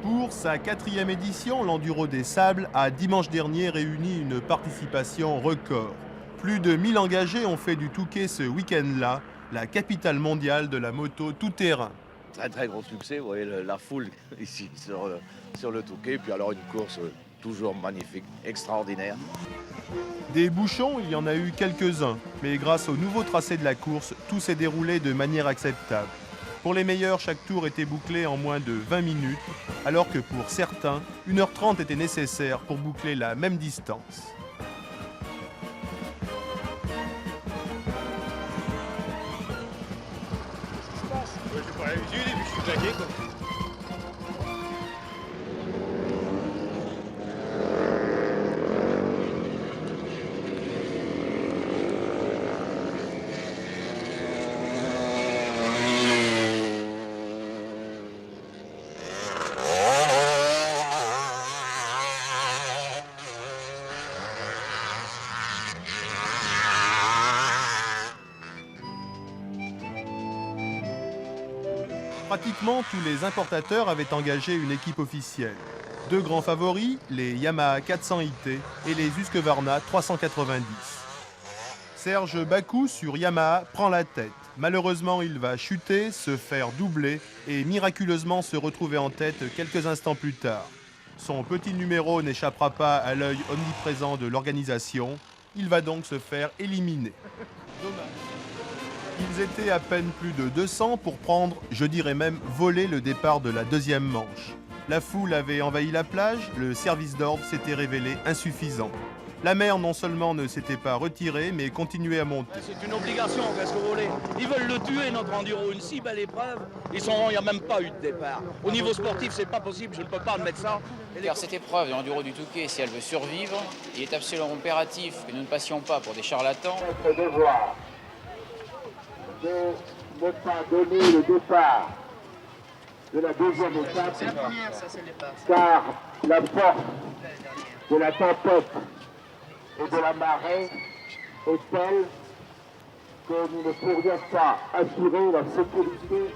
Pour sa 4e édition, l'Enduro des Sables a dimanche dernier réuni une participation record. Plus de 1000 engagés ont fait du Touquet ce week-end-là, la capitale mondiale de la moto tout-terrain. Très très gros succès, vous voyez la foule ici sur le Touquet, puis alors une course toujours magnifique, extraordinaire. Des bouchons, il y en a eu quelques-uns, mais grâce au nouveau tracé de la course, tout s'est déroulé de manière acceptable. Pour les meilleurs, chaque tour était bouclé en moins de 20 minutes, alors que pour certains, 1h30 était nécessaire pour boucler la même distance. Pratiquement tous les importateurs avaient engagé une équipe officielle. Deux grands favoris, les Yamaha 400 IT et les Husqvarna 390. Serge Bakou sur Yamaha prend la tête. Malheureusement, il va chuter, se faire doubler et miraculeusement se retrouver en tête quelques instants plus tard. Son petit numéro n'échappera pas à l'œil omniprésent de l'organisation. Il va donc se faire éliminer. Dommage. Ils étaient à peine plus de 200 pour prendre, je dirais même voler le départ de la deuxième manche. La foule avait envahi la plage, le service d'ordre s'était révélé insuffisant. La mer non seulement ne s'était pas retirée, mais continuait à monter. C'est une obligation, qu'est-ce que vous voulez? Ils veulent le tuer, notre enduro, une si belle épreuve. Il n'y a même pas eu de départ. Au niveau sportif, c'est pas possible, je ne peux pas admettre ça. Car cette épreuve de l'enduro du Touquet, si elle veut survivre, il est absolument impératif que nous ne passions pas pour des charlatans. Notre devoir de ne pas donner le départ de la deuxième étape, car la force de la tempête et de la marée est telle que nous ne pourrions pas assurer la sécurité